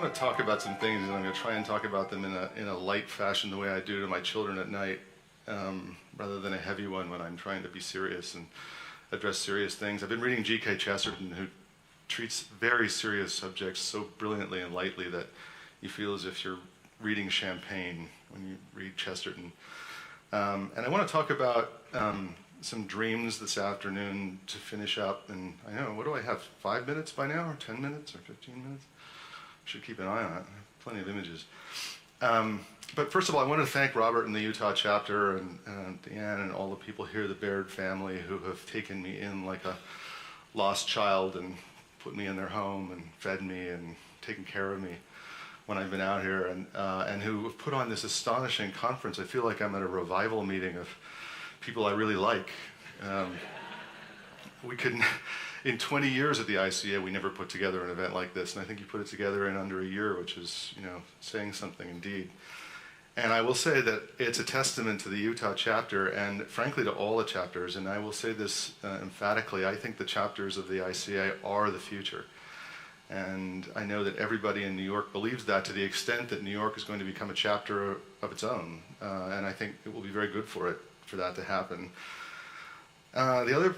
want to talk about some things, and I'm going to try and talk about them in a light fashion, the way I do to my children at night, rather than a heavy one when I'm trying to be serious and address serious things. I've been reading G.K. Chesterton, who treats very serious subjects so brilliantly and lightly that you feel as if you're reading champagne when you read Chesterton. And I want to talk about some dreams this afternoon to finish up. And I know, what do I have, 5 minutes by now, or 10 minutes, or 15 minutes? Should keep an eye on it. I have plenty of images. But first of all, I want to thank Robert and the Utah chapter and Deanne and all the people here, the Baird family, who have taken me in like a lost child and put me in their home and fed me and taken care of me when I've been out here, and who have put on this astonishing conference. I feel like I'm at a revival meeting of people I really like. We couldn't, in 20 years at the ICA, we never put together an event like this, and I think you put it together in under a year, which is, saying something indeed. And I will say that it's a testament to the Utah chapter, and frankly to all the chapters, and I will say this emphatically, I think the chapters of the ICA are the future. And I know that everybody in New York believes that, to the extent that New York is going to become a chapter of its own. And I think it will be very good for that to happen. The other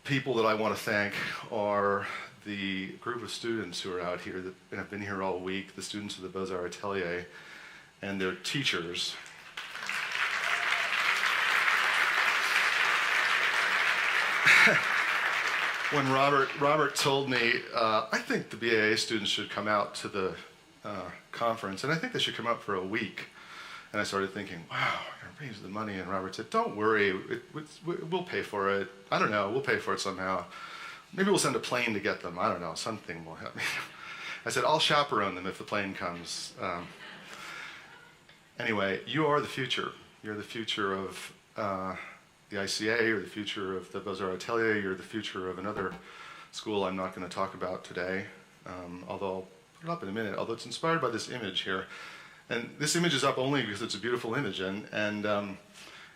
people that I want to thank are the group of students who are out here that have been here all week, the students of the Beaux-Arts Atelier, and their teachers. When Robert told me, I think the BAA students should come out to the conference, and I think they should come out for a week. And I started thinking, wow, we're going to raise the money. And Robert said, don't worry, we'll pay for it. I don't know, we'll pay for it somehow. Maybe we'll send a plane to get them. I don't know, something will help me. I said, I'll chaperone them if the plane comes. Anyway, you are the future. You're the future of the ICA, you're the future of the Beaux-Arts Atelier, you're the future of another school I'm not going to talk about today, although I'll put it up in a minute, although it's inspired by this image here. And this image is up only because it's a beautiful image, and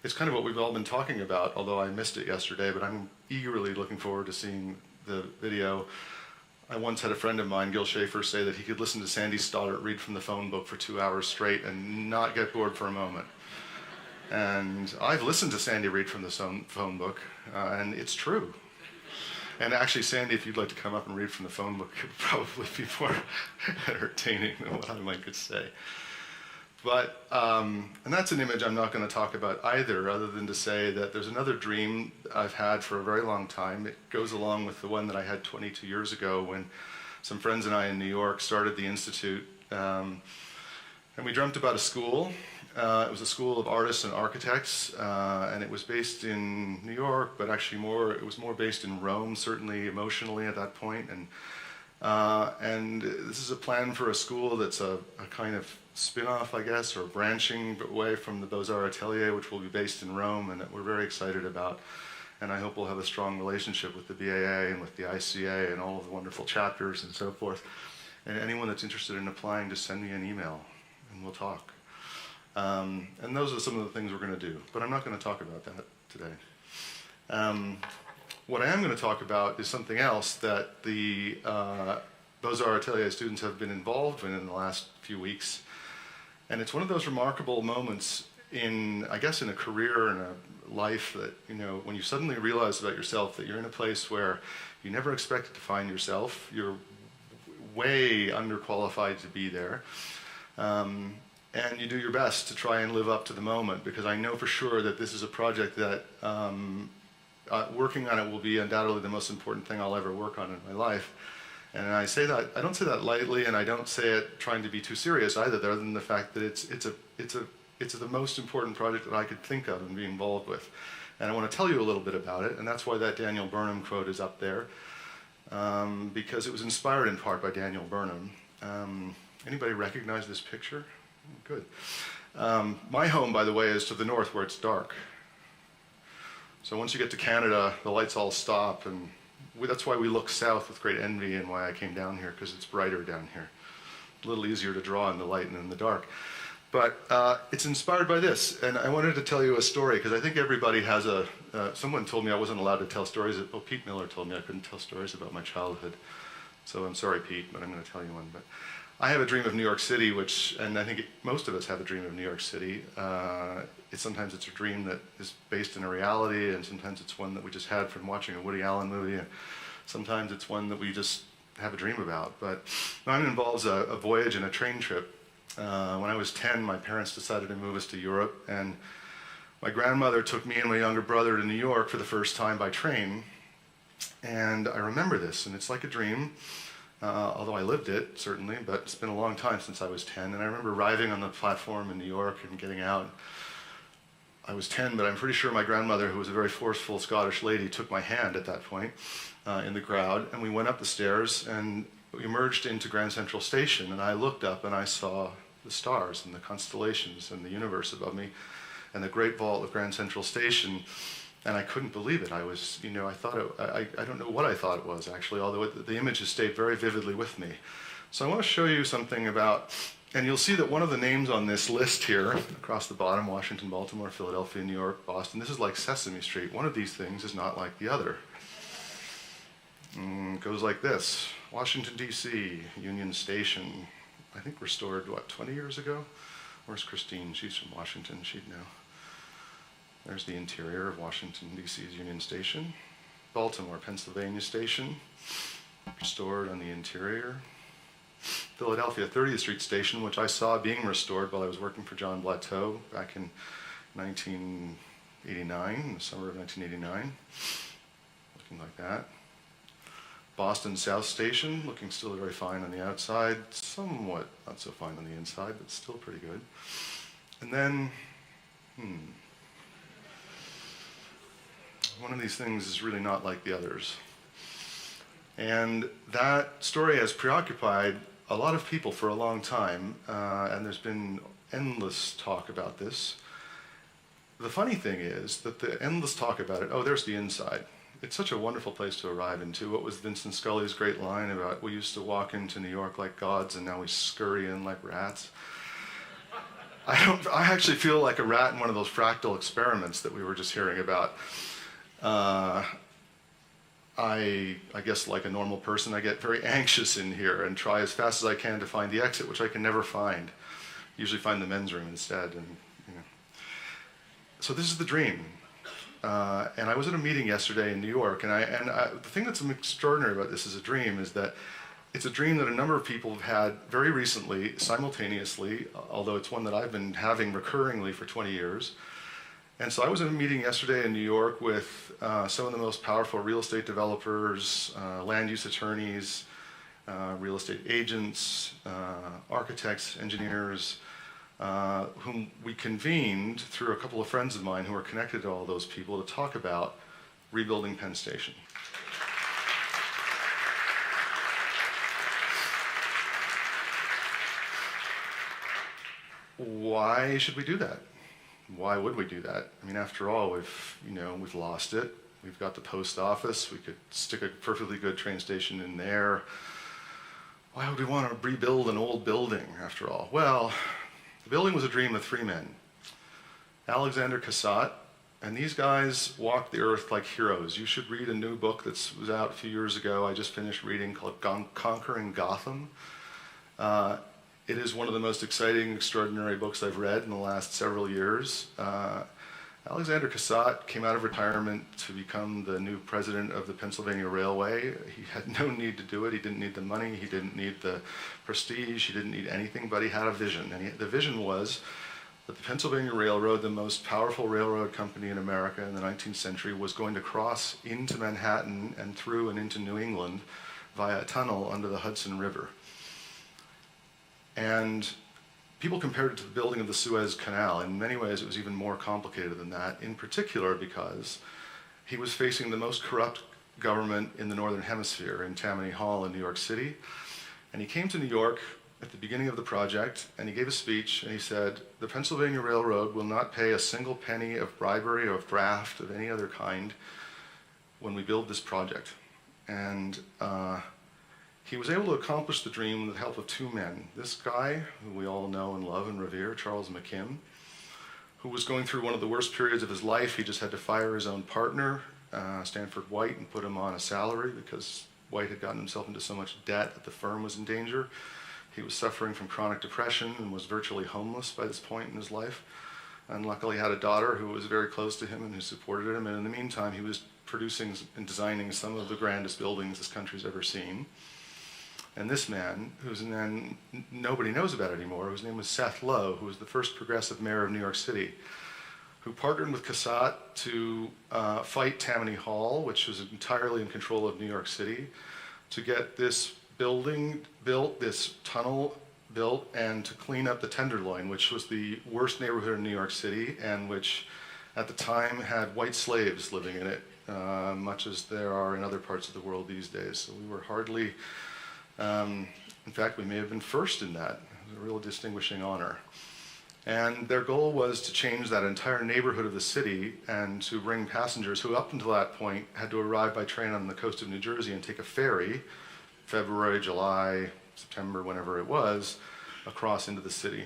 it's kind of what we've all been talking about, although I missed it yesterday, but I'm eagerly looking forward to seeing the video. I once had a friend of mine, Gil Schaefer, say that he could listen to Sandy Stoddart read from the phone book for 2 hours straight and not get bored for a moment. And I've listened to Sandy read from the phone book, and it's true. And actually, Sandy, if you'd like to come up and read from the phone book, it would probably be more entertaining than what I might could say. But, and that's an image I'm not going to talk about either, other than to say that there's another dream I've had for a very long time. It goes along with the one that I had 22 years ago when some friends and I in New York started the Institute. And we dreamt about a school. It was a school of artists and architects, and it was based in New York, but actually it was more based in Rome, certainly emotionally at that point. And this is a plan for a school that's a kind of spin-off, I guess, or branching away from the Beaux-Arts Atelier, which will be based in Rome, and that we're very excited about. And I hope we'll have a strong relationship with the BAA and with the ICA and all of the wonderful chapters and so forth. And anyone that's interested in applying, just send me an email, and we'll talk. And those are some of the things we're going to do, but I'm not going to talk about that today. What I am going to talk about is something else that the Beaux-Arts Atelier students have been involved in the last few weeks. And it's one of those remarkable moments in a career and a life that, when you suddenly realize about yourself that you're in a place where you never expected to find yourself, you're way underqualified to be there. And you do your best to try and live up to the moment, because I know for sure that this is a project that working on it will be undoubtedly the most important thing I'll ever work on in my life. And I say that, I don't say that lightly, and I don't say it trying to be too serious either, other than the fact that it's the most important project that I could think of and be involved with. And I want to tell you a little bit about it, and that's why that Daniel Burnham quote is up there, because it was inspired in part by Daniel Burnham. Anybody recognize this picture? Good. My home, by the way, is to the north where it's dark. So once you get to Canada, the lights all stop, and that's why we look south with great envy, and why I came down here, because it's brighter down here. A little easier to draw in the light and in the dark. But it's inspired by this, and I wanted to tell you a story, because I think everybody has someone told me I wasn't allowed to tell stories. Pete Miller told me I couldn't tell stories about my childhood. So I'm sorry, Pete, but I'm going to tell you one. But I have a dream of New York City, and I think most of us have a dream of New York City. Sometimes it's a dream that is based in a reality, and sometimes it's one that we just had from watching a Woody Allen movie, and sometimes it's one that we just have a dream about. But mine involves a voyage and a train trip. When I was 10, my parents decided to move us to Europe, and my grandmother took me and my younger brother to New York for the first time by train. And I remember this, and it's like a dream, although I lived it, certainly, but it's been a long time since I was 10. And I remember arriving on the platform in New York and getting out. I was 10, but I'm pretty sure my grandmother, who was a very forceful Scottish lady, took my hand at that point in the crowd, and we went up the stairs and we emerged into Grand Central Station, and I looked up and I saw the stars and the constellations and the universe above me and the great vault of Grand Central Station, and I couldn't believe it. I was, I thought I don't know what I thought it was actually, although the image has stayed very vividly with me. So I want to show you something about. And you'll see that one of the names on this list here, across the bottom, Washington, Baltimore, Philadelphia, New York, Boston, this is like Sesame Street. One of these things is not like the other. It goes like this: Washington, D.C., Union Station, I think restored, 20 years ago? Where's Christine? She's from Washington, she'd know. There's the interior of Washington, D.C.'s Union Station. Baltimore, Pennsylvania Station, restored on the interior. Philadelphia 30th Street Station, which I saw being restored while I was working for John Blateau back in 1989, in the summer of 1989. Looking like that. Boston South Station, looking still very fine on the outside, somewhat not so fine on the inside, but still pretty good. And then, one of these things is really not like the others. And that story has preoccupied a lot of people for a long time, and there's been endless talk about this. The funny thing is that the endless talk about it, there's the inside. It's such a wonderful place to arrive into. What was Vincent Scully's great line about, we used to walk into New York like gods and now we scurry in like rats? I actually feel like a rat in one of those fractal experiments that we were just hearing about. I guess like a normal person, I get very anxious in here and try as fast as I can to find the exit, which I can never find. Usually find the men's room instead. And so this is the dream. And I was at a meeting yesterday in New York, and the thing that's extraordinary about this as a dream is that it's a dream that a number of people have had very recently, simultaneously, although it's one that I've been having recurringly for 20 years. And so I was at a meeting yesterday in New York with some of the most powerful real estate developers, land use attorneys, real estate agents, architects, engineers, whom we convened through a couple of friends of mine who are connected to all those people to talk about rebuilding Penn Station. Why should we do that? Why would we do that? I mean, after all, we've lost it. We've got the post office. We could stick a perfectly good train station in there. Why would we want to rebuild an old building, after all? Well, the building was a dream of three men. Alexander Cassatt, and these guys walked the earth like heroes. You should read a new book that was out a few years ago. I just finished reading, called Conquering Gotham. It is one of the most exciting, extraordinary books I've read in the last several years. Alexander Cassatt came out of retirement to become the new president of the Pennsylvania Railway. He had no need to do it. He didn't need the money. He didn't need the prestige. He didn't need anything, but he had a vision. And the vision was that the Pennsylvania Railroad, the most powerful railroad company in America in the 19th century, was going to cross into Manhattan and through and into New England via a tunnel under the Hudson River. And people compared it to the building of the Suez Canal. In many ways, it was even more complicated than that, in particular because he was facing the most corrupt government in the Northern Hemisphere in Tammany Hall in New York City. And he came to New York at the beginning of the project, and he gave a speech, and he said, the Pennsylvania Railroad will not pay a single penny of bribery or of graft of any other kind when we build this project. And he was able to accomplish the dream with the help of two men. This guy, who we all know and love and revere, Charles McKim, who was going through one of the worst periods of his life. He just had to fire his own partner, Stanford White, and put him on a salary because White had gotten himself into so much debt that the firm was in danger. He was suffering from chronic depression and was virtually homeless by this point in his life. And luckily had a daughter who was very close to him and who supported him. And in the meantime, he was producing and designing some of the grandest buildings this country's ever seen. And this man, whose name nobody knows about anymore, whose name was Seth Low, who was the first progressive mayor of New York City, who partnered with Cassatt to fight Tammany Hall, which was entirely in control of New York City, to get this building built, this tunnel built, and to clean up the Tenderloin, which was the worst neighborhood in New York City, and which at the time had white slaves living in it, much as there are in other parts of the world these days. So we were hardly, in fact, we may have been first in that. It was a real distinguishing honor. And their goal was to change that entire neighborhood of the city and to bring passengers who up until that point had to arrive by train on the coast of New Jersey and take a ferry, February, July, September, whenever it was, across into the city.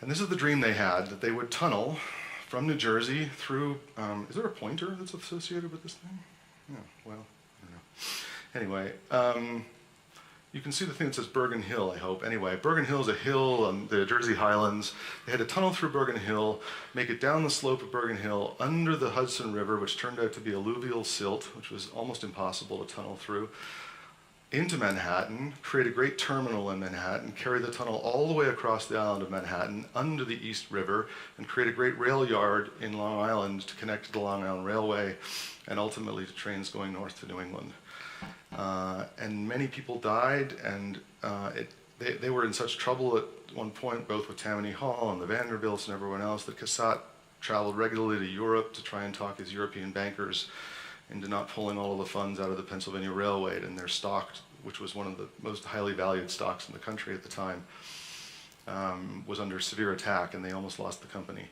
And this is the dream they had, that they would tunnel from New Jersey through, is there a pointer that's associated with this thing? Yeah, well, I don't know. Anyway, you can see the thing that says Bergen Hill, I hope. Anyway, Bergen Hill is a hill on the Jersey Highlands. They had to tunnel through Bergen Hill, make it down the slope of Bergen Hill, under the Hudson River, which turned out to be alluvial silt, which was almost impossible to tunnel through, into Manhattan, create a great terminal in Manhattan, carry the tunnel all the way across the island of Manhattan, under the East River, and create a great rail yard in Long Island to connect to the Long Island Railway, and ultimately to trains going north to New England. And many people died, and they were in such trouble at one point, both with Tammany Hall and the Vanderbilts and everyone else, that Cassatt traveled regularly to Europe to try and talk his European bankers into not pulling all of the funds out of the Pennsylvania Railway, and their stock, which was one of the most highly valued stocks in the country at the time, was under severe attack, and they almost lost the company.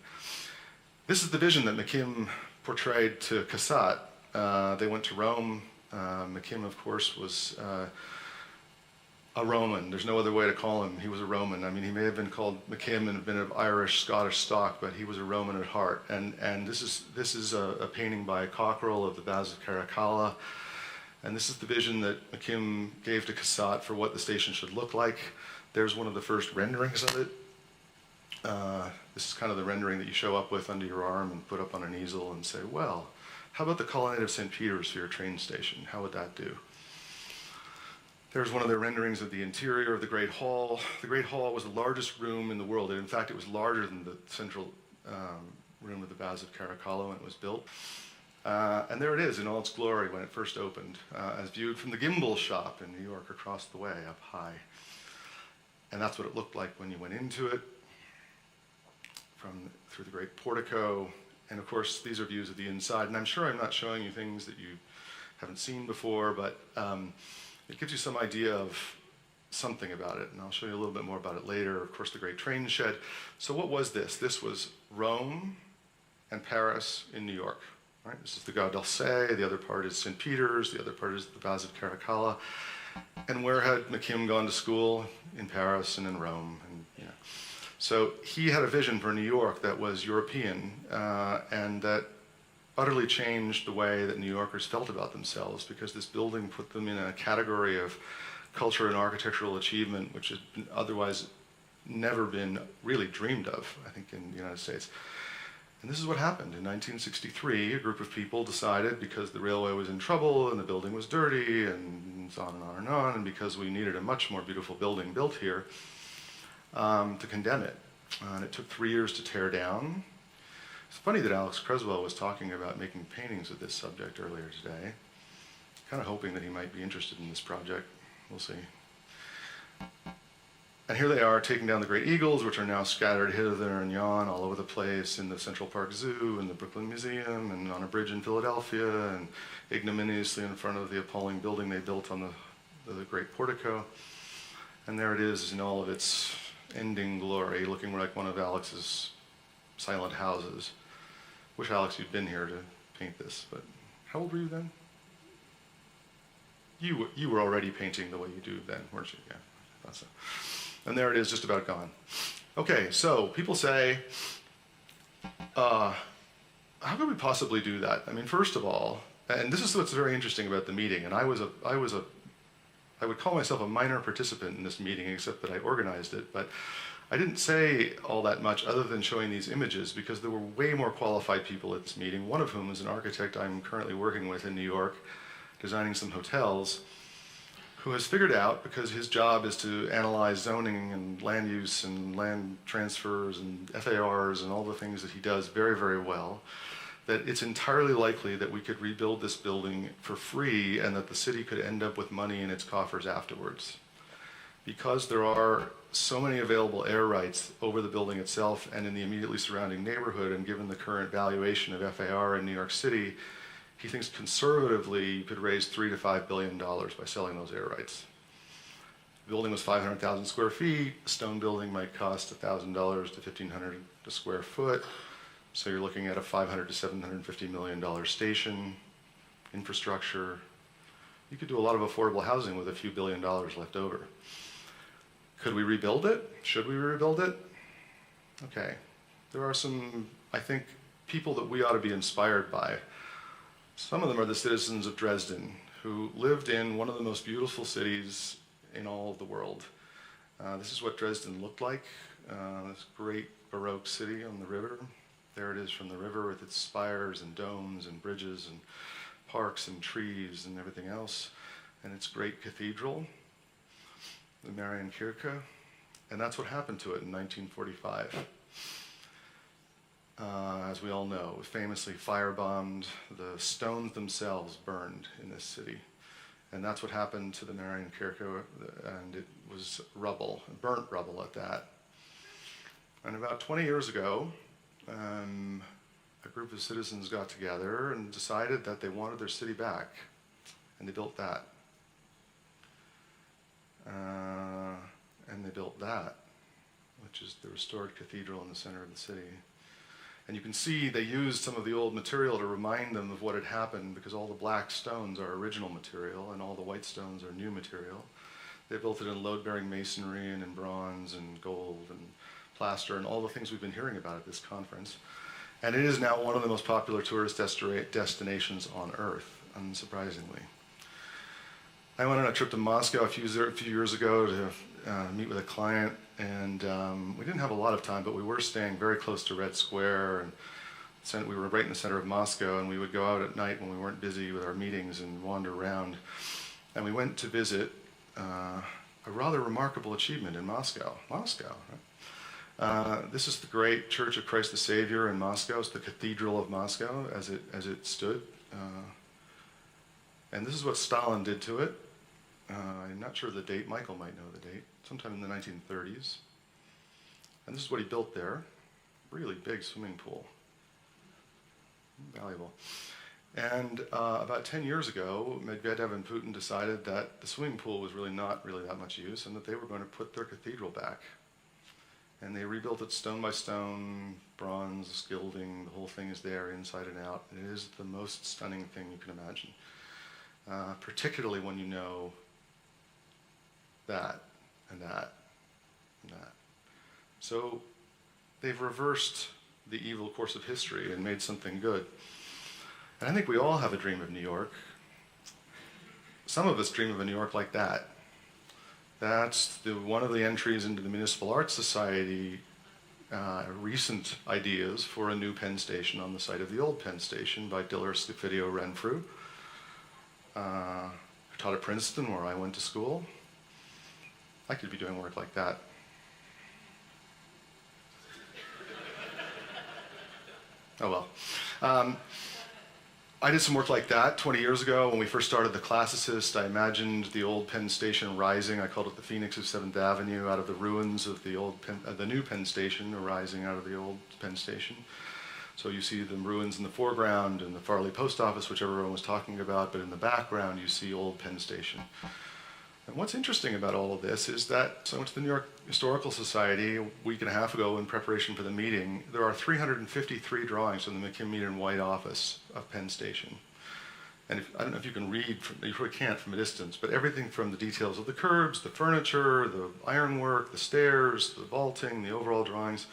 This is the vision that McKim portrayed to Cassatt. They went to Rome. McKim, of course, was a Roman. There's no other way to call him. He was a Roman. I mean, he may have been called McKim and have been of Irish, Scottish stock, but he was a Roman at heart. And this is a painting by Cockerell of the Baths of Caracalla. And this is the vision that McKim gave to Cassatt for what the station should look like. There's one of the first renderings of it. This is kind of the rendering that you show up with under your arm and put up on an easel and say, well, how about the colonnade of St. Peter's for your train station? How would that do? There's one of their renderings of the interior of the Great Hall. The Great Hall was the largest room in the world. And in fact, it was larger than the central room of the Baths of Caracalla when it was built. And there it is in all its glory when it first opened, as viewed from the Gimbel shop in New York across the way, up high. And that's what it looked like when you went into it, through the great portico. And of course, these are views of the inside. And I'm sure I'm not showing you things that you haven't seen before, but it gives you some idea of something about it. And I'll show you a little bit more about it later. Of course, the great train shed. So what was this? This was Rome and Paris in New York. Right? This is the Gare d'Orsay. The other part is St. Peter's. The other part is the Baths of Caracalla. And where had McKim gone to school? In Paris and in Rome. And, yeah. So he had a vision for New York that was European and that utterly changed the way that New Yorkers felt about themselves, because this building put them in a category of culture and architectural achievement which had otherwise never been really dreamed of, I think, in the United States. And this is what happened. In 1963, a group of people decided, because the railway was in trouble and the building was dirty and so on and on and on, and because we needed a much more beautiful building built here, to condemn it. And it took 3 years to tear down. It's funny that Alex Creswell was talking about making paintings of this subject earlier today. Kind of hoping that he might be interested in this project. We'll see. And here they are taking down the great eagles, which are now scattered hither and yon all over the place in the Central Park Zoo and the Brooklyn Museum and on a bridge in Philadelphia and ignominiously in front of the appalling building they built on the great portico. And there it is in all of its ending glory, looking like one of Alex's silent houses. Wish, Alex, you'd been here to paint this, but how old were you then? You were already painting the way you do then, weren't you? Yeah, I thought so. And there it is, just about gone. Okay, so people say, how could we possibly do that? I mean, first of all, and this is what's very interesting about the meeting, and I was a I would call myself a minor participant in this meeting, except that I organized it, but I didn't say all that much other than showing these images because there were way more qualified people at this meeting, one of whom is an architect I'm currently working with in New York, designing some hotels, who has figured out, because his job is to analyze zoning and land use and land transfers and FARs and all the things that he does very, very well, that it's entirely likely that we could rebuild this building for free and that the city could end up with money in its coffers afterwards. Because there are so many available air rights over the building itself and in the immediately surrounding neighborhood, and given the current valuation of FAR in New York City, he thinks conservatively you could raise $3 to $5 billion by selling those air rights. The building was 500,000 square feet. A stone building might cost $1,000 to $1,500 a square foot. So you're looking at a $500 to $750 million station, infrastructure. You could do a lot of affordable housing with a few $1 billion left over. Could we rebuild it? Should we rebuild it? Okay. There are some, I think, people that we ought to be inspired by. Some of them are the citizens of Dresden, who lived in one of the most beautiful cities in all of the world. This is what Dresden looked like, this great Baroque city on the river. There it is from the river with its spires and domes and bridges and parks and trees and everything else, and its great cathedral, the Marienkirche, and that's what happened to it in 1945. As we all know, it was famously firebombed. The stones themselves burned in this city. And that's what happened to the Marienkirche, and it was rubble, burnt rubble at that. And about 20 years ago, a group of citizens got together and decided that they wanted their city back, and they built that. And they built that, which is the restored cathedral in the center of the city. And you can see they used some of the old material to remind them of what had happened, because all the black stones are original material and all the white stones are new material. They built it in load-bearing masonry and in bronze and gold and plaster and all the things we've been hearing about at this conference. And it is now one of the most popular tourist destinations on Earth, unsurprisingly. I went on a trip to Moscow a few years ago to meet with a client, and we didn't have a lot of time, but we were staying very close to Red Square, and we were right in the center of Moscow, and we would go out at night when we weren't busy with our meetings and wander around. And we went to visit a rather remarkable achievement in Moscow. Right? This is the great Church of Christ the Savior in Moscow. It's the Cathedral of Moscow as it stood. And this is what Stalin did to it. I'm not sure the date. Michael might know the date. Sometime in the 1930s. And this is what he built there. Really big swimming pool. Valuable. And about 10 years ago, Medvedev and Putin decided that the swimming pool was not really that much use, and that they were going to put their cathedral back. And they rebuilt it stone by stone, bronze, gilding, the whole thing is there inside and out. And it is the most stunning thing you can imagine. Particularly when you know that and that and that. So they've reversed the evil course of history and made something good. And I think we all have a dream of New York. Some of us dream of a New York like that. That's one of the entries into the Municipal Arts Society recent ideas for a new Penn Station on the site of the old Penn Station by Diller Scofidio Renfrew, who taught at Princeton, where I went to school. I could be doing work like that. Oh well. I did some work like that 20 years ago when we first started The Classicist. I imagined the old Penn Station rising. I called it the Phoenix of 7th Avenue, out of the ruins of the new Penn Station, arising out of the old Penn Station. So you see the ruins in the foreground and the Farley Post Office, which everyone was talking about, but in the background you see old Penn Station. And what's interesting about all of this is that, so I went to the New York Historical Society a week and a half ago in preparation for the meeting. There are 353 drawings from the McKim, and White office of Penn Station. And I don't know if you can read, you probably can't from a distance, but everything from the details of the curbs, the furniture, the ironwork, the stairs, the vaulting, the overall drawings.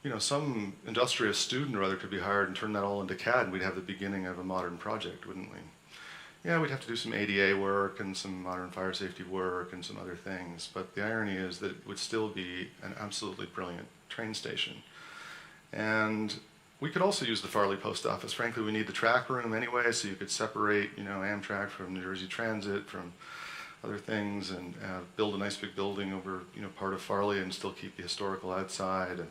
You know, some industrious student or other could be hired and turn that all into CAD, and we'd have the beginning of a modern project, wouldn't we? yeah, we'd have to do some ADA work and some modern fire safety work and some other things, but the irony is that it would still be an absolutely brilliant train station. And we could also use the Farley Post Office. Frankly, we need the track room anyway, so you could separate, Amtrak from New Jersey Transit, from other things, and build a nice big building over, part of Farley and still keep the historical outside. And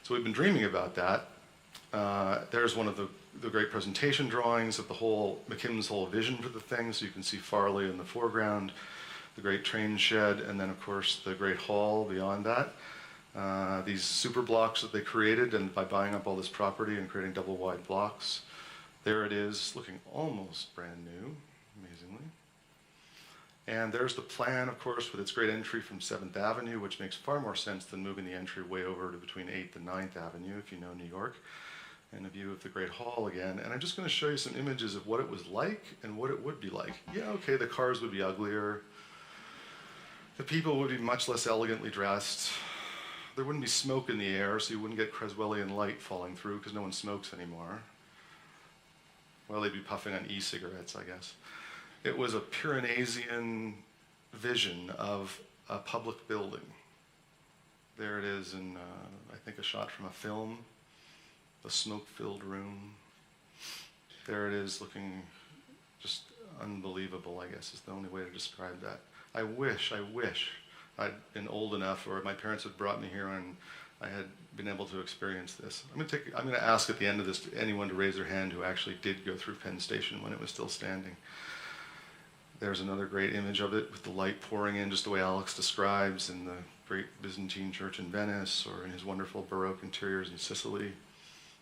so we've been dreaming about that. There's one of the great presentation drawings of McKim's whole vision for the thing, so you can see Farley in the foreground, the great train shed, and then of course the great hall beyond that. These super blocks that they created, and by buying up all this property and creating double wide blocks, there it is, looking almost brand new, amazingly. And there's the plan, of course, with its great entry from 7th Avenue, which makes far more sense than moving the entry way over to between 8th and 9th Avenue, if you know New York, and a view of the Great Hall again. And I'm just going to show you some images of what it was like and what it would be like. Yeah, okay, the cars would be uglier. The people would be much less elegantly dressed. There wouldn't be smoke in the air, so you wouldn't get Creswellian light falling through because no one smokes anymore. Well, they'd be puffing on e-cigarettes, I guess. It was a Piranesian vision of a public building. There it is in, I think, a shot from a film, the smoke-filled room. There it is, looking just unbelievable, I guess is the only way to describe that. I wish I'd been old enough, or my parents had brought me here and I had been able to experience this. I'm going to ask at the end of this anyone to raise their hand who actually did go through Penn Station when it was still standing. There's another great image of it with the light pouring in, just the way Alex describes in the great Byzantine church in Venice, or in his wonderful Baroque interiors in Sicily.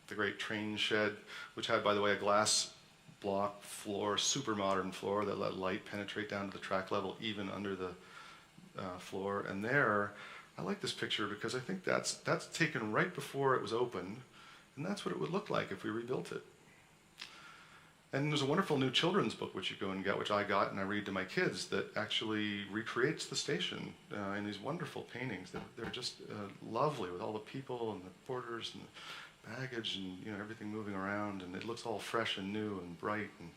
The great train shed, which had, by the way, a glass block floor, super modern floor that let light penetrate down to the track level, even under the floor. And there, I like this picture because I think that's taken right before it was opened, and that's what it would look like if we rebuilt it. And there's a wonderful new children's book which you go and get, which I got and I read to my kids, that actually recreates the station in these wonderful paintings. They're just lovely, with all the people and the porters and the baggage and everything moving around, and it looks all fresh and new and bright. And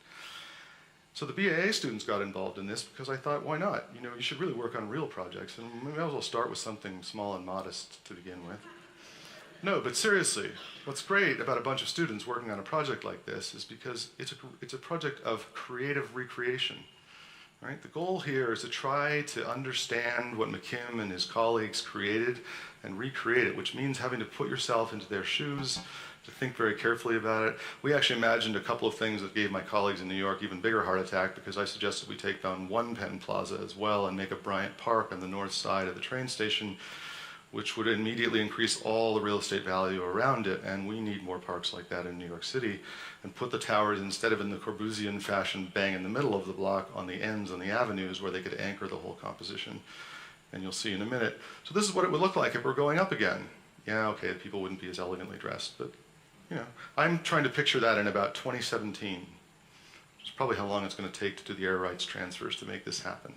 so the BAA students got involved in this because I thought, why not? You should really work on real projects, and we might as well start with something small and modest to begin with. No, but seriously, what's great about a bunch of students working on a project like this is because it's a project of creative recreation, right? The goal here is to try to understand what McKim and his colleagues created and recreate it, which means having to put yourself into their shoes, to think very carefully about it. We actually imagined a couple of things that gave my colleagues in New York even bigger heart attack, because I suggested we take down one Penn Plaza as well and make a Bryant Park on the north side of the train station, which would immediately increase all the real estate value around it, and we need more parks like that in New York City, and put the towers, instead of in the Corbusian fashion bang in the middle of the block, on the ends, on the avenues, where they could anchor the whole composition. And you'll see in a minute. So this is what it would look like if we're going up again. Yeah, okay, people wouldn't be as elegantly dressed, but I'm trying to picture that in about 2017, which is probably how long it's going to take to do the air rights transfers to make this happen.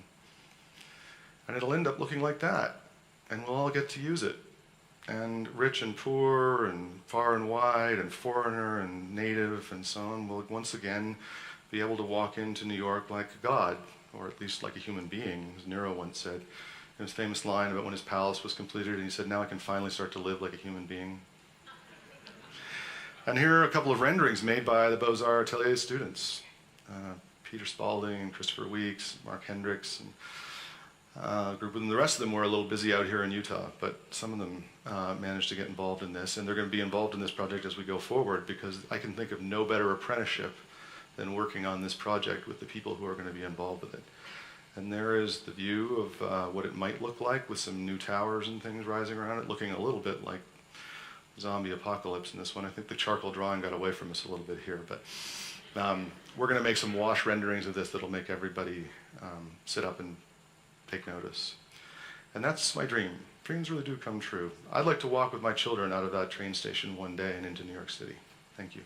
And it'll end up looking like that. And we'll all get to use it. And rich and poor, and far and wide, and foreigner and native, and so on, will once again be able to walk into New York like a god, or at least like a human being, as Nero once said in his famous line about when his palace was completed, and he said, "Now I can finally start to live like a human being." And here are a couple of renderings made by the Beaux-Arts Atelier students. Peter Spalding, Christopher Weeks, Mark Hendricks, and group, and the rest of them were a little busy out here in Utah, but some of them managed to get involved in this, and they're going to be involved in this project as we go forward, because I can think of no better apprenticeship than working on this project with the people who are going to be involved with it. And there is the view of what it might look like, with some new towers and things rising around it, looking a little bit like zombie apocalypse in this one. I think the charcoal drawing got away from us a little bit here, but we're going to make some wash renderings of this that'll make everybody sit up and take notice. And that's my dream. Dreams really do come true. I'd like to walk with my children out of that train station one day and into New York City. Thank you.